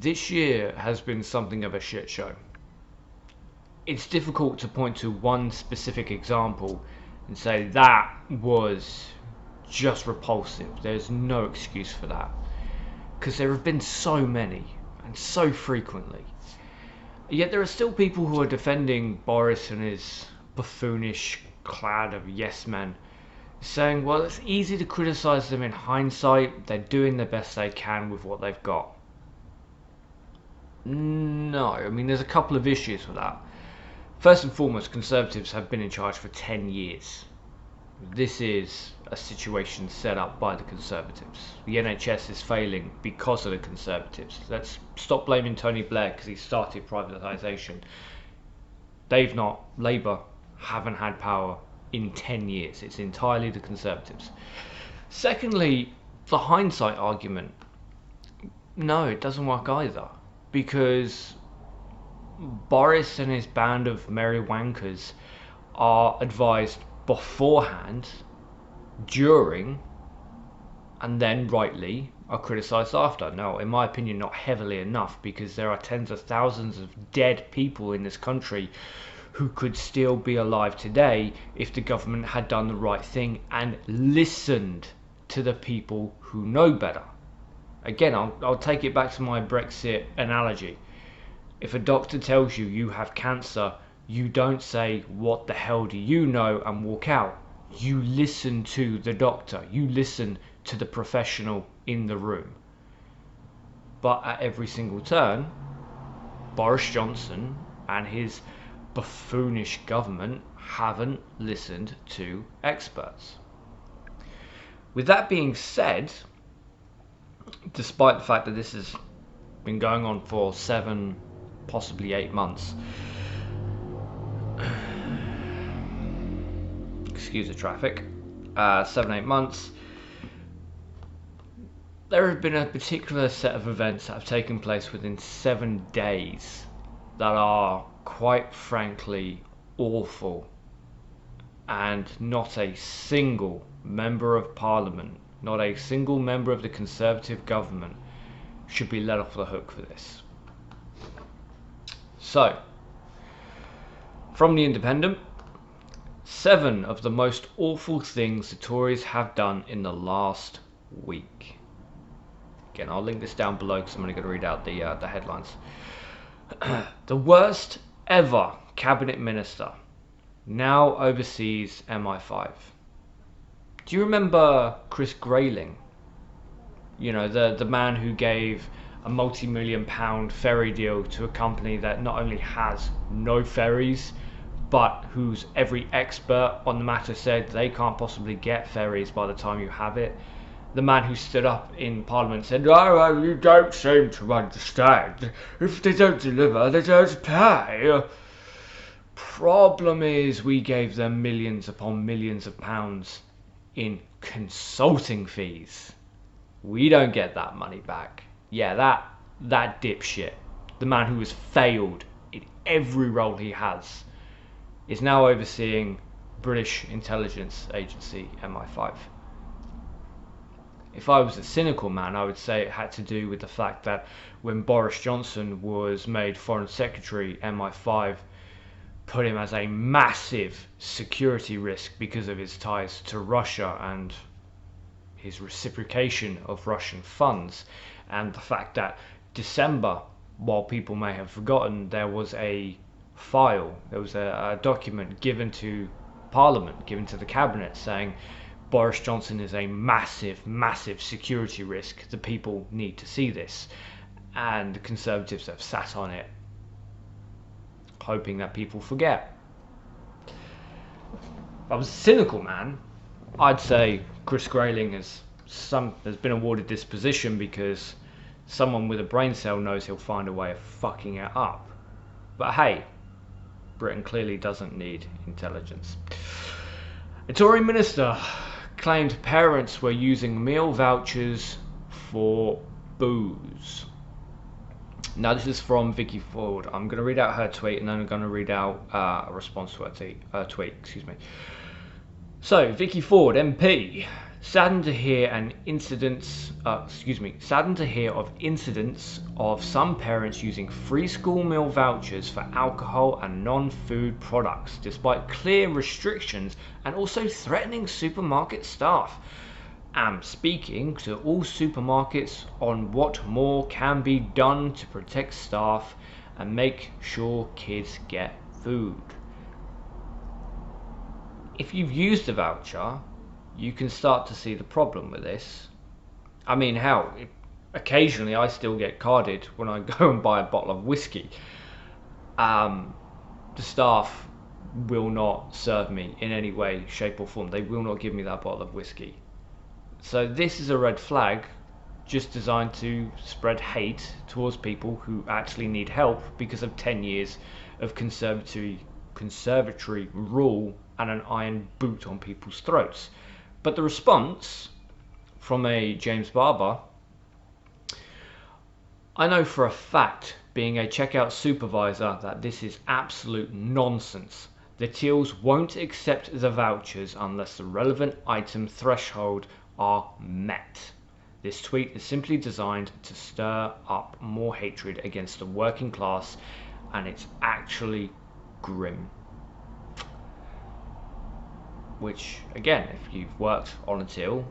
This year has been something of a shit show. It's difficult to point to one specific example and say that was just repulsive. There's no excuse for that. Because there have been so many and so frequently. Yet there are still people who are defending Boris and his buffoonish clan of yes men, saying, well, it's easy to criticise them in hindsight, they're doing the best they can with what they've got. No, I mean, there's a couple of issues with that. First and foremost, Conservatives have been in charge for 10 years. This is a situation set up by the Conservatives. The NHS is failing because of the Conservatives. Let's stop blaming Tony Blair because he started privatisation. They've not, Labour haven't had power in 10 years. It's entirely the Conservatives. Secondly, the hindsight argument. No, it doesn't work either. Because Boris and his band of merry wankers are advised beforehand, during, and then rightly are criticised after. Now, in my opinion, not heavily enough, because there are tens of thousands of dead people in this country who could still be alive today if the government had done the right thing and listened to the people who know better. Again, I'll take it back to my Brexit analogy. If a doctor tells you you have cancer, you don't say, what the hell do you know, and walk out. You listen to the doctor. You listen to the professional in the room. But at every single turn, Boris Johnson and his buffoonish government haven't listened to experts. With that being said, despite the fact that this has been going on for 7, possibly 8 months, excuse the traffic, 7-8 months, there have been a particular set of events that have taken place within 7 days that are quite frankly awful, and not a single member of Parliament, not a single member of the Conservative government should be let off the hook for this. So, from The Independent, 7 of the most awful things the Tories have done in the last week. Again, I'll link this down below because I'm only going to read out the headlines. The worst ever cabinet minister now oversees MI5. Do you remember Chris Grayling? You know, the man who gave a multi-million-pound ferry deal to a company that not only has no ferries, but whose every expert on the matter said they can't possibly get ferries by the time you have it. The man who stood up in Parliament and said, oh, you don't seem to understand. If they don't deliver, they don't pay. Problem is, we gave them millions upon millions of pounds in consulting fees. We don't get that money back. Yeah, that dipshit, the man who has failed in every role he has, is now overseeing British intelligence agency MI5. If I was a cynical man, I would say it had to do with the fact that when Boris Johnson was made Foreign Secretary, MI5 put him as a massive security risk because of his ties to Russia and his reciprocation of Russian funds, and the fact that December, while people may have forgotten, there was a file, there was a document given to Parliament, given to the Cabinet, saying Boris Johnson is a massive, massive security risk. The people need to see this. And the Conservatives have sat on it, hoping that people forget. If I was a cynical man, I'd say Chris Grayling has been awarded this position because someone with a brain cell knows he'll find a way of fucking it up. But hey, Britain clearly doesn't need intelligence. A Tory minister claimed parents were using meal vouchers for booze. Now this is from Vicky Ford. I'm going to read out her tweet and then I'm going to read out a response to her tweet. So Vicky Ford, MP, Saddened to hear saddened to hear of incidents of some parents using free school meal vouchers for alcohol and non-food products, despite clear restrictions and also threatening supermarket staff. Am speaking to all supermarkets on what more can be done to protect staff and make sure kids get food. If you've used a voucher, you can start to see the problem with this. I mean, hell, occasionally I still get carded when I go and buy a bottle of whiskey. The staff will not serve me in any way, shape or form. They will not give me that bottle of whiskey. So this is a red flag, just designed to spread hate towards people who actually need help because of 10 years of conservatory rule and an iron boot on people's throats. But the response from a James Barber, I know for a fact, being a checkout supervisor, that this is absolute nonsense. The tills won't accept the vouchers unless the relevant item threshold are met. This tweet is simply designed to stir up more hatred against the working class, and it's actually grim. Which, again, if you've worked on a till,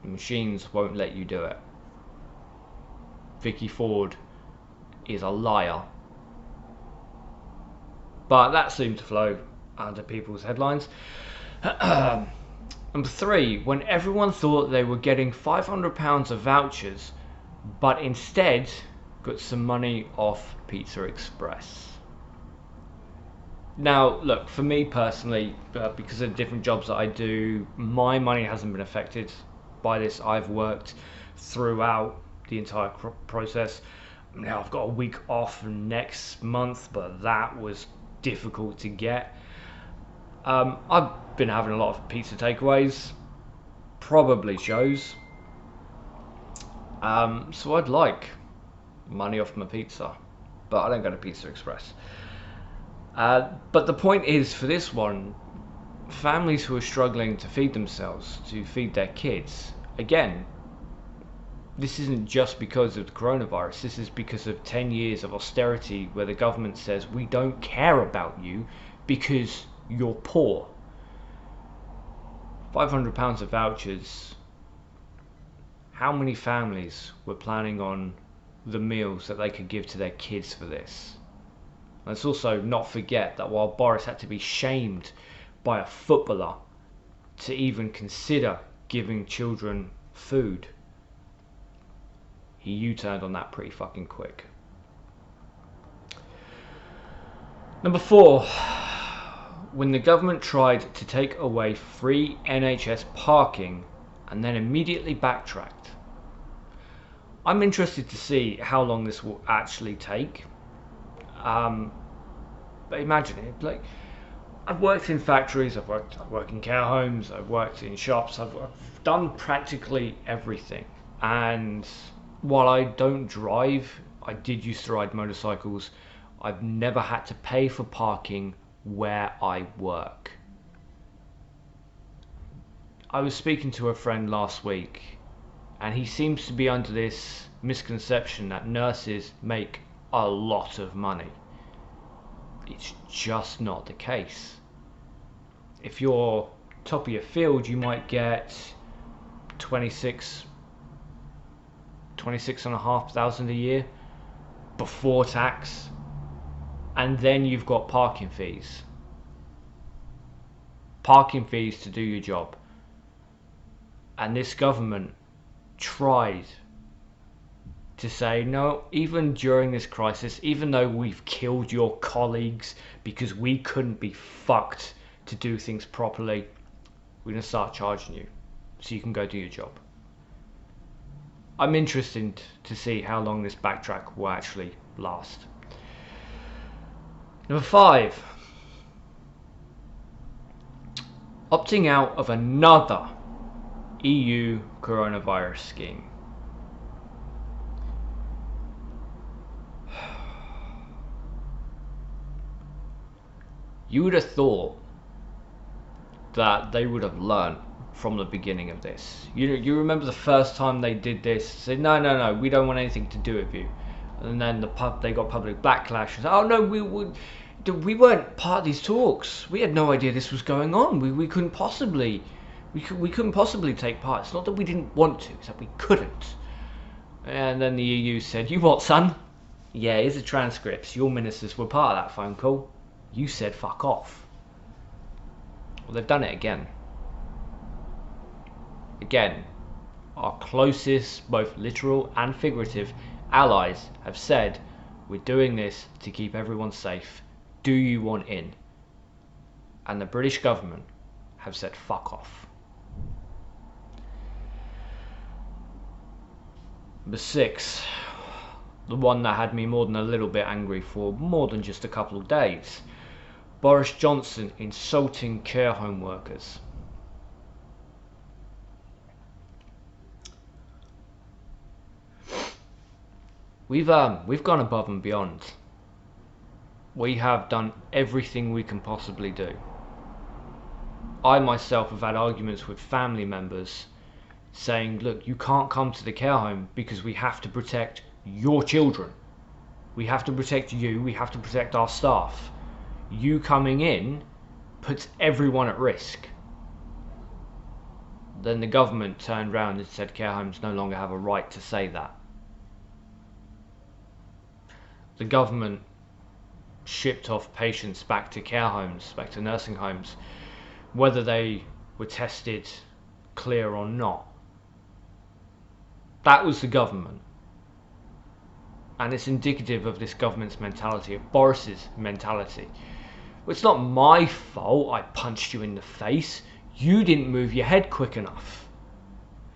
the machines won't let you do it. Vicky Ford is a liar. But that seemed to flow under people's headlines. Number 3, when everyone thought they were getting £500 of vouchers, but instead got some money off Pizza Express. Now, look, for me personally, because of the different jobs that I do, my money hasn't been affected by this. I've worked throughout the entire process. Now, I've got a week off next month, but that was difficult to get. I've been having a lot of pizza takeaways, probably shows. So I'd like money off my pizza, but I don't go to Pizza Express. But the point is, for this one, families who are struggling to feed themselves, to feed their kids, again, this isn't just because of the coronavirus. This is because of 10 years of austerity where the government says we don't care about you because you're poor. £500 of vouchers. How many families were planning on the meals that they could give to their kids for this? Let's also not forget that while Boris had to be shamed by a footballer to even consider giving children food, he U-turned on that pretty fucking quick. Number 4, when the government tried to take away free NHS parking and then immediately backtracked. I'm interested to see how long this will actually take. But imagine it, like, I've worked in factories, I've worked in care homes, I've worked in shops, I've done practically everything. And while I don't drive, I did used to ride motorcycles. I've never had to pay for parking where I work. I was speaking to a friend last week, and he seems to be under this misconception that nurses make a lot of money. It's just not the case. If you're top of your field, you might get 26,500 a year before tax, and then you've got parking fees to do your job. And this government tried to say, no, even during this crisis, even though we've killed your colleagues because we couldn't be fucked to do things properly, we're going to start charging you so you can go do your job. I'm interested to see how long this backtrack will actually last. Number 5, opting out of another EU coronavirus scheme. You would have thought that they would have learned from the beginning of this. You remember the first time they did this? Said no, we don't want anything to do with you, and then they got public backlash. Said, oh no, we weren't part of these talks. We had no idea this was going on. We couldn't possibly take part. It's not that we didn't want to, it's that we couldn't. And then the EU said, you what, son? Yeah, here's the transcripts. Your ministers were part of that phone call. You said fuck off. Well, they've done it again. Again, our closest, both literal and figurative, allies have said, we're doing this to keep everyone safe. Do you want in? And the British government have said fuck off. Number 6, the one that had me more than a little bit angry for more than just a couple of days. Boris Johnson insulting care home workers. We've gone above and beyond. We have done everything we can possibly do. I myself have had arguments with family members saying, look, you can't come to the care home because we have to protect your children. We have to protect you, we have to protect our staff. You coming in puts everyone at risk. Then the government turned around and said care homes no longer have a right to say that. The government shipped off patients back to care homes, back to nursing homes, whether they were tested clear or not. That was the government. And it's indicative of this government's mentality, of Boris's mentality. Well, it's not my fault I punched you in the face. You didn't move your head quick enough.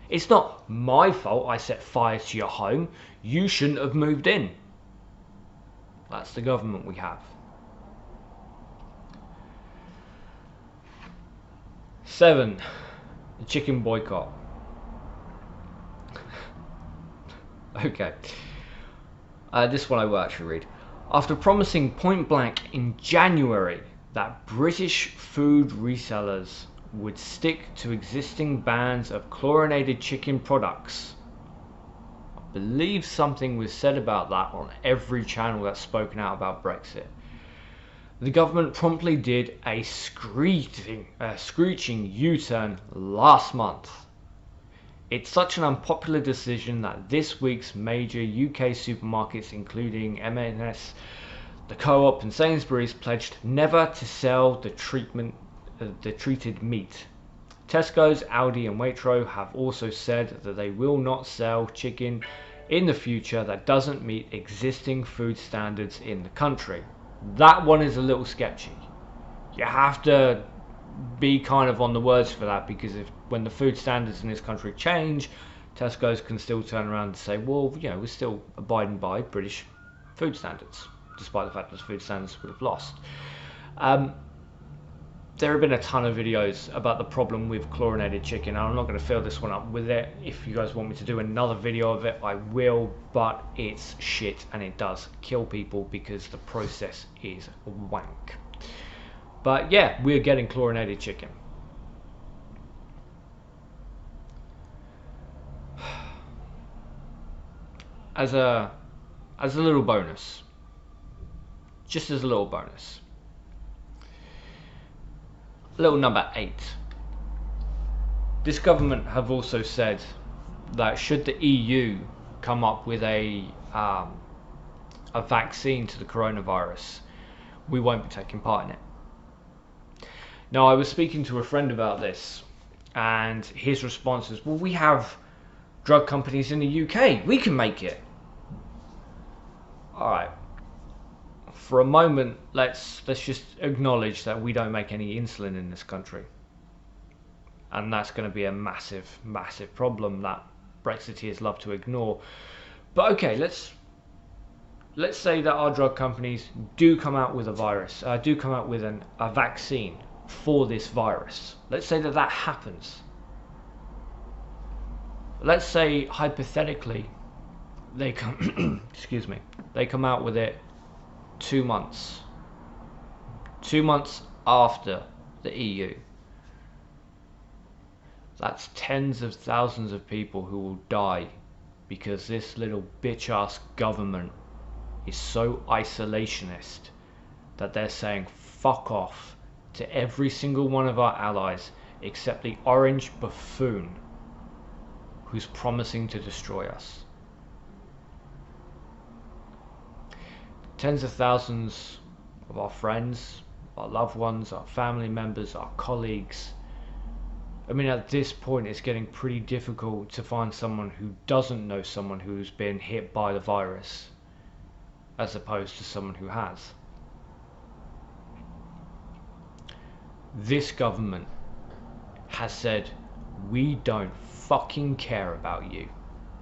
It's not my fault I set fire to your home. You shouldn't have moved in. That's the government we have. 7, the chicken boycott. Okay. This one I will actually read. After promising point blank in January that British food resellers would stick to existing bans of chlorinated chicken products, I believe something was said about that on every channel that's spoken out about Brexit. The government promptly did a screeching U-turn last month. It's such an unpopular decision that this week's major UK supermarkets, including M&S, the Co-op and Sainsbury's, pledged never to sell the treated meat. Tesco's, Aldi and Waitrose have also said that they will not sell chicken in the future that doesn't meet existing food standards in the country. That one is a little sketchy. You have to be kind of on the words for that, because when the food standards in this country change, Tesco's can still turn around and say, well, you know, we're still abiding by British food standards, despite the fact that food standards would have lost. There have been a ton of videos about the problem with chlorinated chicken. I'm not going to fill this one up with it. If you guys want me to do another video of it, I will, but it's shit and it does kill people because the process is wank. But yeah, we're getting chlorinated chicken. As a little bonus, just as a little bonus. Little number 8. This government have also said that should the EU come up with a vaccine to the coronavirus, we won't be taking part in it. Now, I was speaking to a friend about this, and his response is, well, we have drug companies in the UK, we can make it. Alright, for a moment, let's just acknowledge that we don't make any insulin in this country. And that's going to be a massive, massive problem that Brexiteers love to ignore. But okay, let's say that our drug companies do come out with a virus, do come out with a vaccine for this virus. Let's say that that happens. Let's say hypothetically they come excuse me, they come out with it 2 months after the EU. That's tens of thousands of people who will die because this little bitch ass government is so isolationist that they're saying fuck off to every single one of our allies except the orange buffoon who's promising to destroy us. Tens of thousands of our friends, our loved ones, our family members, our colleagues. I mean, at this point it's getting pretty difficult to find someone who doesn't know someone who's been hit by the virus as opposed to someone who has. This government has said, we don't fucking care about you.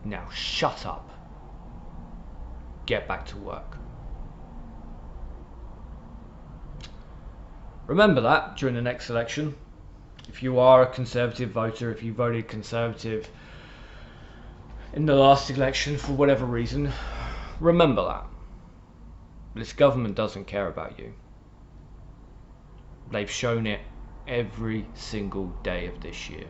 Now shut up. Get back to work. Remember that during the next election. If you are a Conservative voter, if you voted Conservative in the last election for whatever reason, remember that. This government doesn't care about you. They've shown it every single day of this year.